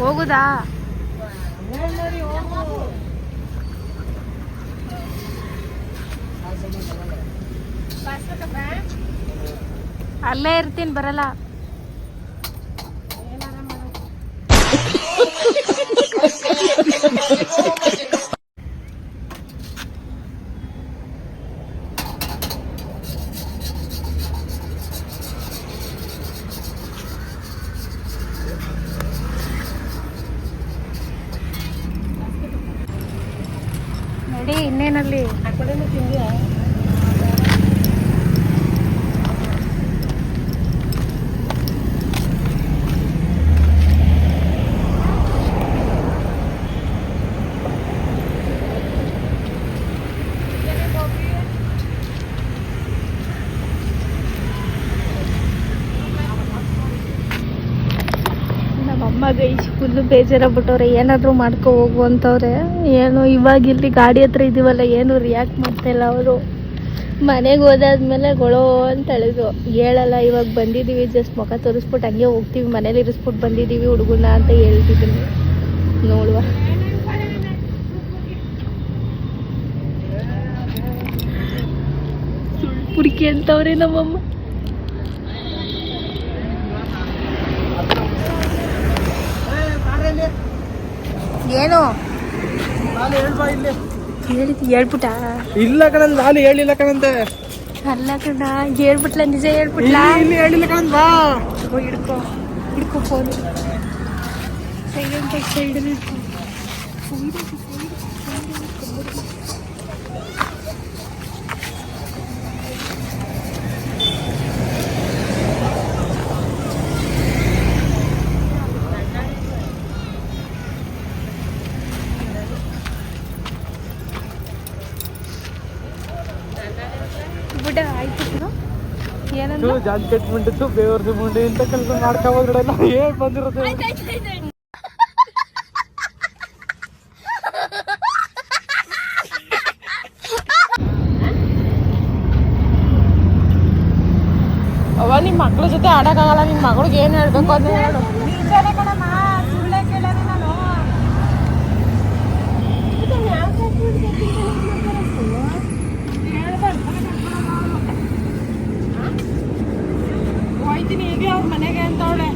ಹೋಗುದಾ? ಅಲ್ಲೇ ಇರ್ತೀನಿ, ಬರಲ್ಲ. ನಡಿ, ಇನ್ನೇನಲ್ಲಿ ಆ ಕಡೆನೂ ತಿಂದಿಯಾ? ನಮ್ಮಮ್ಮ ಗೈಸ್ ಫುಲ್ಲು ಬೇಜಾರಾಗ್ಬಿಟ್ಟವ್ರೆ. ಏನಾದರೂ ಮಾಡ್ಕೊ ಹೋಗು ಅಂತವ್ರೆ. ಏನು ಇವಾಗ ಇಲ್ಲಿ ಗಾಡಿ ಹತ್ರ ಇದೀವಲ್ಲ, ಏನು ರಿಯಾಕ್ಟ್ ಮಾಡ್ತಾಯಿಲ್ಲ ಅವರು. ಮನೆಗೆ ಹೋದಾದ್ಮೇಲೆ ಗೊಳೋ ಅಂತ ಹೇಳಿದ್ರು. ಹೇಳಲ್ಲ, ಇವಾಗ ಬಂದಿದ್ದೀವಿ, ಜಸ್ಟ್ ಮುಖ ತೋರಿಸ್ಬಿಟ್ಟು ಹಂಗೆ ಹೋಗ್ತೀವಿ, ಮನೇಲಿ ಇರಿಸ್ಬಿಟ್ಟು ಬಂದಿದ್ದೀವಿ ಹುಡುಗನ ಅಂತ ಹೇಳ್ತಿದ್ದೀನಿ. ನೋಡುವ. ಪುಡಿಕೆ ಅಂತವ್ರೆ ನಮ್ಮಮ್ಮ. ಏನು ಹೇಳ್ಬಿಟ್ಟ? ಇಲ್ಲ ಕಣಂದ್, ನಾನು ಹೇಳಿಲ್ಲ ಕಣಂತೆ. ಅಲ್ಲ ಕಣ, ಹೇಳ್ಬಿಟ್ಲ, ನಿಜ ಹೇಳ್ಬಿಟ್ಲ. ಹೇಳಿಲ್ಲ ಕಣಂದ್, ಬಾ ಹಿಡ್ಕೊ ಹಿಡ್ಕೊ ಫೋನ್. ಸೈಲೆಂಟ್ ಸೈಡಲ್ಲಿ ಇಟ್ಕೊ. ಬಿಡ ಆಯ್ತು. ಏನಂದ್ರೆ ಜಾನ್ ಕಟ್ಬಿಟ್ಟಿತ್ತು ಬೇವರ್ಸಿ ಮುಂಡೆ ಅಂತ ಕೆಲಸ ಮಾಡ್ಕೋಬೋದ್ರಲ್ಲ, ಏನ್ ಬಂದಿರುತ್ತೆ. ಅವ ನಿಮ್ ಮಕ್ಳ ಜೊತೆ ಆಡಕ್ಕಾಗಲ್ಲ, ನಿನ್ ಮಗಳಿಗೆ ಏನ್ ಹೇಳ್ಬೇಕು ಅಂತ ಹೇಳು. ಹೋಯ್ತೀನಿ ಹೀಗೆ ಅವ್ರ ಮನೆಗೆ ಅಂತವಳೆ.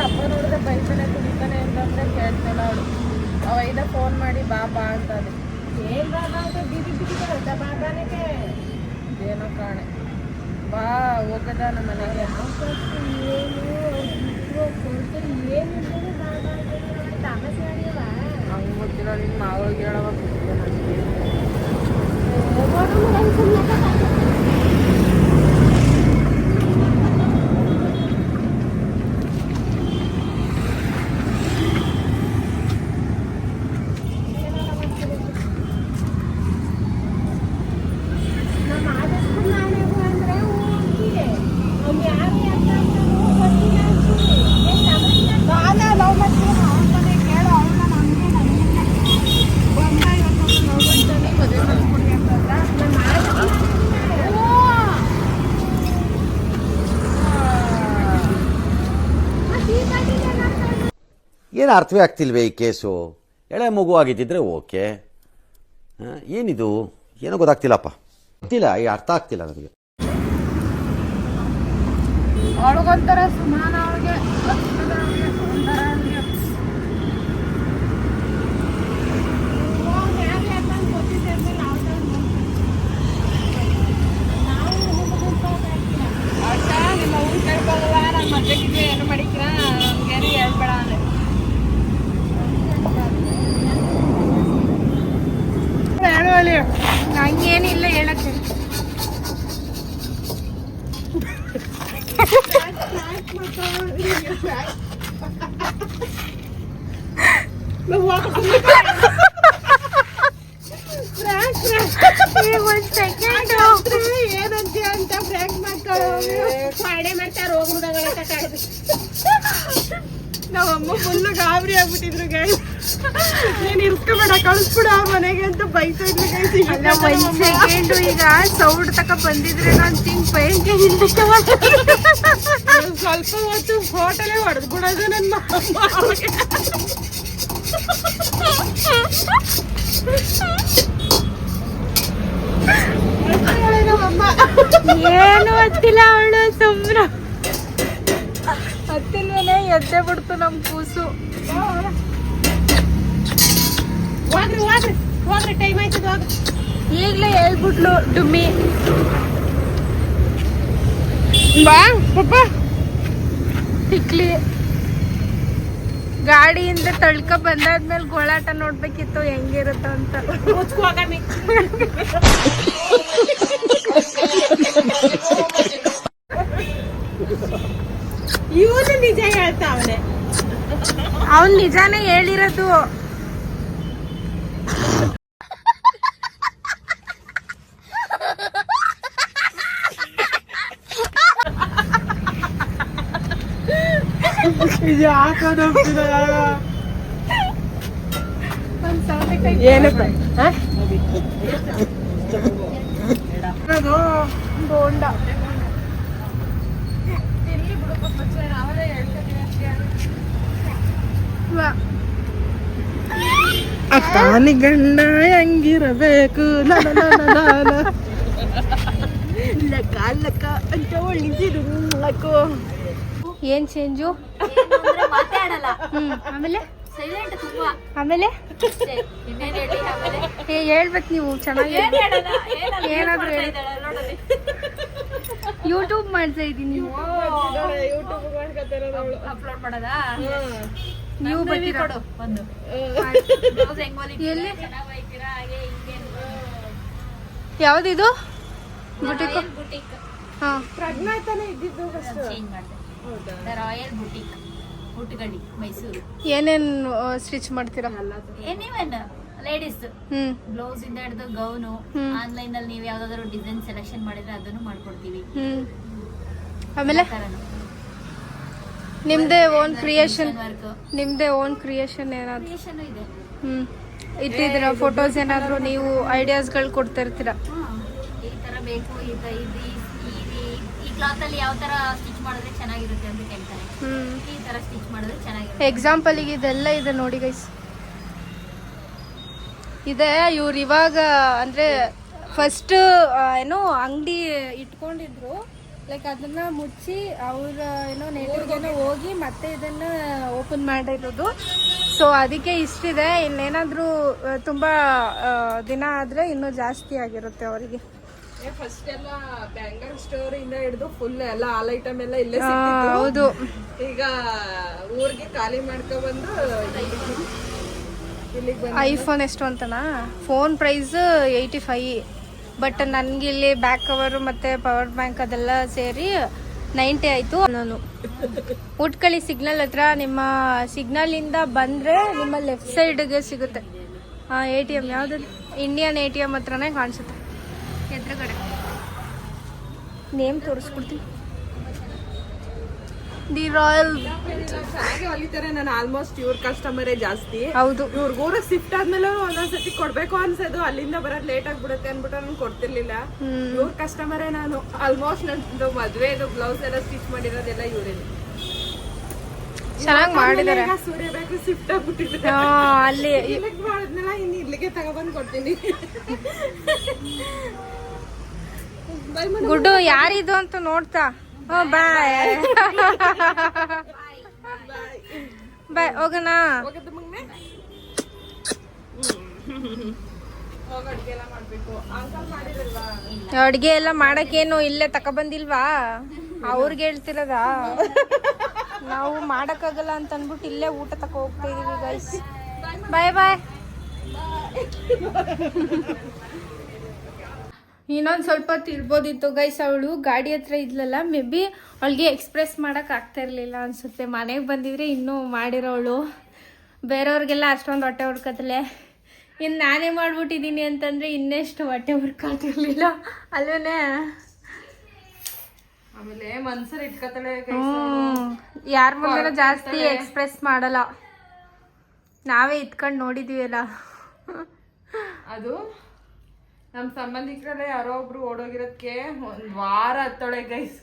ಅಪ್ಪ ನೋಡಿದ್ರೆ ಬೈತಾನೆ ಕುಡಿತಾನೆ ಅಂತಂದ್ರೆ ಕೇಳ್ತಿಲ್ಲ ಅವಳು. ಅವೈದ ಫೋನ್ ಮಾಡಿ ಬಾಬಾ ಅಂತದೆ. ಏನ್ ಬಾಬಾ ಅಂತ ಬೀದಿ ಬೀದಿಗಳಂತ ಬಾಬಾನಿಗೆ ಏನೋ ಕಾಣೆ. ಬಾ ಹೋಗದ ನಮ್ಮ ಮನೆಗೆ. ಹಂಗೆ ಗೊತ್ತಿಲ್ಲ, ನಿನ್ನ ಮಾವಳಿಗೆ ಹೇಳವ ಗೊತ್ತಿಲ್ಲ ನನಗೆ. ಏನು ಅರ್ಥವೇ ಆಗ್ತಿಲ್ವೇ ಈ ಕೇಸು? ಎಳೆ ಮಗು ಆಗಿದ್ದಿದ್ರೆ ಓಕೆ. ಏನಿದು ಏನೋ ಗೊತ್ತಾಗ್ತಿಲ್ಲಪ್ಪ, ಗೊತ್ತಿಲ್ಲ, ಈ ಅರ್ಥ ಆಗ್ತಿಲ್ಲ ನನಗೆ. ಅವಳಿಗೊಂಥರ ಸುಮಾನ ಅವಳಿಗೆ ಏನು ಮಾಡಿಕ್ಕಿರ ನಮ್ಗೇನು ಹೇಳ್ಬೇಡ ಅಂದ್ರೆ ನಂಗೇನಿಲ್ಲ ಹೇಳಕ್ಕೆ. ಒಂದ್ ಸೆಕೆಂಡ್ ಏನಂತ ಅಂತ ಬ್ರೇಕ್ ಮಾಡ್ತಾರೆ ಹೋಗ್ಬಿಡೋದು. ನಮ್ಮಮ್ಮ ಫುಲ್ಲು ಗಾಬರಿ ಆಗ್ಬಿಟ್ಟಿದ್ರು ಗೈ. ನೀನ್ ಇರ್ಸ್ಕೊಬೇಡ ಕಳಿಸ್ಬಿಡ ಮನೆಗೆ ಅಂತ ಬೈತಾ ಇದ್ರು ಗೈ. ಒಂದ್ ಸೆಕೆಂಡು ಈಗ ಸೌಂಡ್ ತಕ ಬಂದಿದ್ರೆ ನಾನು ತಿಂಗ್ ಪೇಂಟಿಂಗ್ ಸ್ವಲ್ಪ ಹೊತ್ತು ಹೋಟೆಲೇ ಹೊಡೆದ್ ಬಿಡೋದು ನನ್ನ ಏನು ಗೊತ್ತಿಲ್ಲ. ಅವಳು ಸುಮ್ರ ಹತ್ತಿಲ್ವೇನೆ ಎದ್ದೆ ಬಿಡ್ತು ನಮ್ ಕೂಸು. ಟೈಮ್ ಆಯ್ತದ ಈಗ್ಲೇ ಹೇಳ್ಬಿಟ್ಲು ಡುಮ್ಮಿ. ಬಾ ಪಪ್ಪ ತಿಕ್ಲಿ. ಗಾಡಿಯಿಂದ ತಳ್ಕ ಬಂದಾದ್ಮೇಲೆ ಗೋಳಾಟ ನೋಡ್ಬೇಕಿತ್ತು ಹೆಂಗಿರುತ್ತ ಅಂತ. ಇವನು ನಿಜ ಹೇಳ್ತಾವನೆ. ಅವನ್ ನಿಜಾನೇ ಹೇಳಿರೋದು. ಬೋಂಡ ಅತ್ತಾನಿ ಗಂಡ ಹೆಂಗಿರಬೇಕು ಲಕ್ಕ ಲಕ್ಕ ಅಂತ ಒಳ್ಳಿಸಿರು. ಏನ್ ಚೇಂಜು? ಮಾತಾಡಲ್ಲ. ಆಮೇಲೆ ಸೈಲೆಂಟ್ ತುಂಬಾ. ಆಮೇಲೆ ಇನ್ನೇನ್ ಹೇಳಿ ಆಮೇಲೆ? ಹೇಳ್ಬೇಕು ನೀವು ಚೆನ್ನಾಗಿ. ಏನಾದ್ರು ಹೇಳಿ. ಯೂಟ್ಯೂಬ್ ಮಾಡ್ತಾ ಇದ್ದೀನಿ. ಅಪ್ಲೋಡ್ ಮಾಡೋದಾ? ನೀವು ಬರ್ತೀರಾ? ಒಂದು ಎಲ್ಲಿ? ಚೆನ್ನಾಗಿ ಬೈತೀರಾ ಹಾಗೆ ಹಿಂಗೆ. ಯಾವ್ದಿದು ಬುಟಿಕ್? ಬುಟಿಕ್ ಹಾ ಚೇಂಜ್ ಮಾಡಿದೆ. Royal boutique Hootagalli Mysuru. ಏನೇನ್ ಸ್ಟಿಚ್ ಮಾಡ್ತೀರಾ? ಎನಿವನ್ ಲೇಡೀಸ್ ಹ್ಮ್ ಬ್ಲೌಸ್ ಇಂದ ಹಿಡಿದು ಗೌನು. ಆನ್ಲೈನ್ ಅಲ್ಲಿ ನೀವು ಯಾವ್ದಾದ್ರು ಡಿಸೈನ್ ಸೆಲೆಕ್ಷನ್ ಮಾಡಿದ್ರೆ ಅದನ್ನು ಮಾಡ್ಕೊಡ್ತೀವಿ. ಆಮೇಲೆ ನಿಮ್ದೇ ಓನ್ ಕ್ರಿಯೇಷನ್? ವರ್ಕ್ ನಿಮ್ದೇ ಓನ್ ಕ್ರಿಯೇಷನ್ ಏನಾದ್ರು ಕ್ರಿಯೇಷನ್ ಇದೆ. ಇಟ್ಟಿದ್ದೀರಾ ಫೋಟೋಸ್ ಏನಾದ್ರು? ನೀವು ಐಡಿಯಾಸ್ಗಳು ಕೊಡ್ತಾ ಇರ್ತೀರಾ? ಈ ತರ ಬೇಕು, ಈ ಕ್ಲಾತ್ ಅಲ್ಲಿ ಯಾವ ತರ ಸ್ಟಿಚ್ ಮಾಡಿದ್ರೆ ಚೆನ್ನಾಗಿರುತ್ತೆ ಅಂತ ಕೇಳ್ತಾರೆ. ಈ ತರ ಸ್ಟಿಚ್ ಮಾಡಿದ್ರೆ ಚೆನ್ನಾಗಿರುತ್ತೆ. ಎಕ್ಸಾಂಪಲ್ ಈಗ ಇದೆಲ್ಲ ಇದೆ ನೋಡಿ ಗೈಸ್. ಇದೆ ಇವ್ರು ಇವಾಗ ಅಂದ್ರೆ ಫಸ್ಟ್ ಏನೋ ಅಂಗಡಿ ಇಟ್ಕೊಂಡಿದ್ರು, ಲೈಕ್ ಅದನ್ನ ಮುಚ್ಚಿ ಅವ್ರ ಏನೋ ನೇಟಿವ್ಗೆನೋ ಹೋಗಿ ಮತ್ತೆ ಇದನ್ನ ಓಪನ್ ಮಾಡಿರೋದು. ಸೊ ಅದಕ್ಕೆ ಇಷ್ಟಿದೆ. ಇನ್ನೇನಾದ್ರೂ ತುಂಬಾ ದಿನ ಆದ್ರೆ ಇನ್ನೂ ಜಾಸ್ತಿ ಆಗಿರುತ್ತೆ ಅವರಿಗೆ. ಫಸ್ಟ್ ಎಲ್ಲ ಬ್ಯಾಂಗಲ್ ಸ್ಟೋರ್ ಇಂದ ಹಿಡಿದು ಫುಲ್ ಎಲ್ಲ ಆಲ್ ಐಟಮ್ ಎಲ್ಲ ಇಲ್ಲೇ ಹೌದು. ಈಗ ಊರಿಗೆ ಖಾಲಿ ಮಾಡ್ಕೊ ಬಂದು ಐಫೋನ್ ಎಷ್ಟು ಅಂತನಾ? Phone price 85. ಬಟ್ ನನಗಿಲ್ಲಿ ಬ್ಯಾಕ್ ಕವರು ಮತ್ತು ಪವರ್ ಬ್ಯಾಂಕ್ ಅದೆಲ್ಲ ಸೇರಿ 90 ಆಯಿತು. ನಾನು ಉಟ್ಕಳಿ ಸಿಗ್ನಲ್ ಹತ್ರ, ನಿಮ್ಮ ಸಿಗ್ನಲಿಂದ ಬಂದರೆ ನಿಮ್ಮ ಲೆಫ್ಟ್ ಸೈಡ್ಗೆ ಸಿಗುತ್ತೆ ATM. ಯಾವುದು? ಇಂಡಿಯನ್ ATM ಹತ್ರನೇ ಕಾಣಿಸುತ್ತೆ ಎದುರುಗಡೆ. ನೇಮ್ ತೋರಿಸ್ಕೊಡ್ತೀನಿ. The royal. ಚೆನ್ನಾಗಿ ಹೊಲಿತಾರೆ. ನಾನು ಆಲ್ಮೋಸ್ಟ್ ಇವ್ರ ಕಸ್ಟಮರೇ ಜಾಸ್ತಿ. ಹೌದು. ಇವ್ರಿಗೆ ಊರಿಗೆ ಶಿಫ್ಟ್ ಆದ್ಮೇಲೆ ಒಂದೊಂದ್ಸತಿ ಕೊಡ್ಬೇಕು ಅನ್ಸೋದು, ಅಲ್ಲಿಂದ ಬರೋದ್ ಲೇಟ್ ಆಗ್ಬಿಡುತ್ತೆ ಅನ್ಬಿಟ್ಟು ನಾನು ಕೊಡ್ತಿರ್ಲಿಲ್ಲ. ಇವ್ರ ಕಸ್ಟಮರೇ ನಾನು. ಆಲ್ಮೋಸ್ಟ್ ನಂದು ಮದ್ವೆದು ಬ್ಲೌಸ್ ಎಲ್ಲ ಸ್ಟಿಚ್ ಮಾಡಿರೋದೆಲ್ಲ ಇವರೇ. ಚೆನ್ನಾಗಿ ಮಾಡಿದ್ದಾರೆ. ಸೂರ್ಯ ಬೇಕು ಶಿಫ್ಟ್ ಆಗ್ಬಿಟ್ಟಿದೆ. ಅಲ್ಲಿ ಇಲ್ಲಿಗೆ ಮಾಡಿದ್ನಲ್ಲ, ಇನ್ನು ಇಲ್ಲಿಗೆ ತಗೊಬಂದು ಕೊಡ್ತೀನಿ. ಗುಡ್ಡು ಯಾರಿದು ಅಂತ ನೋಡ್ತಾ. ಬಾಯ್ ಬಾಯ್, ಹೋಗೋಣ. ಅಡ್ಗೆ ಎಲ್ಲ ಮಾಡಕ್ಕೇನು ಇಲ್ಲೇ ತಕೊಬಂದಿಲ್ವಾ? ಅವ್ರಿಗೆ ಹೇಳ್ತಿರೋದ? ನಾವು ಮಾಡಕ್ಕಾಗಲ್ಲ ಅಂತ ಅಂದ್ಬಿಟ್ಟು ಇಲ್ಲೇ ಊಟ ತಕೊ ಹೋಗ್ತಾ ಇದೀವಿ ಗೈಸ್. ಬಾಯ್ ಬಾಯ್. ಇನ್ನೊಂದು ಸ್ವಲ್ಪ ಹೊತ್ತು ಇರ್ಬೋದಿತ್ತು ಗೈಸ್. ಅವಳು ಗಾಡಿ ಹತ್ರ ಇದ್ಲಲ್ಲ, ಮೇ ಬಿ ಅವಳಿಗೆ ಎಕ್ಸ್ಪ್ರೆಸ್ ಮಾಡೋಕೆ ಆಗ್ತಾ ಇರಲಿಲ್ಲ ಅನಿಸುತ್ತೆ. ಮನೆಗೆ ಬಂದಿದ್ರೆ ಇನ್ನೂ ಮಾಡಿರೋವಳು. ಬೇರೆಯವ್ರಿಗೆಲ್ಲ ಅಷ್ಟೊಂದು ಹೊಟ್ಟೆ ಹುಡ್ಕತ್ತಲೆ, ಇನ್ನು ನಾನೇ ಮಾಡ್ಬಿಟ್ಟಿದ್ದೀನಿ ಅಂತಂದರೆ ಇನ್ನೆಷ್ಟು ಹೊಟ್ಟೆ ಹುಡ್ಕೊತಿರ್ಲಿಲ್ಲ ಅಲ್ಲೇ. ಆಮೇಲೆ ಮನ್ಸಲ್ಲಿ ಇಟ್ಕತಾಳೆ. ಯಾರ ಮುಂದೆ ಜಾಸ್ತಿ ಎಕ್ಸ್ಪ್ರೆಸ್ ಮಾಡಲ್ಲ, ನಾವೇ ಇತ್ಕೊಂಡು ನೋಡಿದೀವಲ್ಲ. ಅದು ನಮ್ಮ ಸಂಬಂಧಿಕರಲ್ಲೇ ಯಾರೋ ಒಬ್ರು ಓಡೋಗಿರೋದಕ್ಕೆ 1 ವಾರ ಹತ್ತೊಳೆ ಗೈಸ್.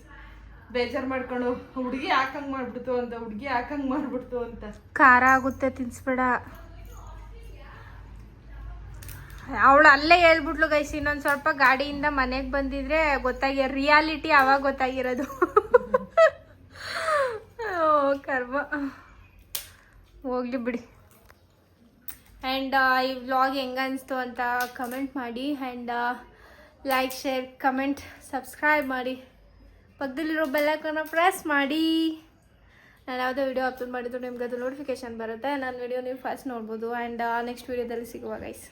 ಬೇಜಾರು ಮಾಡ್ಕೊಂಡು ಹುಡುಗಿ ಯಾಕಂಗ್ ಮಾಡ್ಬಿಡ್ತು ಅಂತ, ಹುಡುಗಿ ಯಾಕಂಗ್ ಮಾಡ್ಬಿಡ್ತು ಅಂತ. ಖಾರ ಆಗುತ್ತೆ, ತಿನ್ಸ್ಬೇಡ. ಅವಳು ಅಲ್ಲೇ ಹೇಳ್ಬಿಟ್ಲು ಗೈಸ್. ಇನ್ನೊಂದು ಸ್ವಲ್ಪ ಗಾಡಿಯಿಂದ ಮನೆಗೆ ಬಂದಿದ್ರೆ ರಿಯಾಲಿಟಿ ಅವಾಗ ಗೊತ್ತಾಗಿರೋದು. ಓ ಕರ್ಮ, ಹೋಗ್ಲಿ ಬಿಡಿ. ಆ್ಯಂಡ್ ಈ ವ್ಲಾಗ್ ಹೆಂಗೆ ಅನಿಸ್ತು ಅಂತ ಕಮೆಂಟ್ ಮಾಡಿ. And like, share, comment, subscribe ಮಾಡಿ. ಪಕ್ಕದಲ್ಲಿರೋ ಬೆಲ್ಲೈಕನ್ನ ಪ್ರೆಸ್ ಮಾಡಿ. ನಾನು ಯಾವುದೋ ವಿಡಿಯೋ ಅಪ್ಲೋಡ್ ಮಾಡಿದ್ರು ನಿಮ್ಗೆ ಅದು ನೋಟಿಫಿಕೇಶನ್ ಬರುತ್ತೆ. ನನ್ನ ವಿಡಿಯೋ ನೀವು ಫಸ್ಟ್ ನೋಡ್ಬೋದು. ಆ್ಯಂಡ್ ನೆಕ್ಸ್ಟ್ ವಿಡಿಯೋದಲ್ಲಿ ಸಿಗುವ ಗೈಸ್.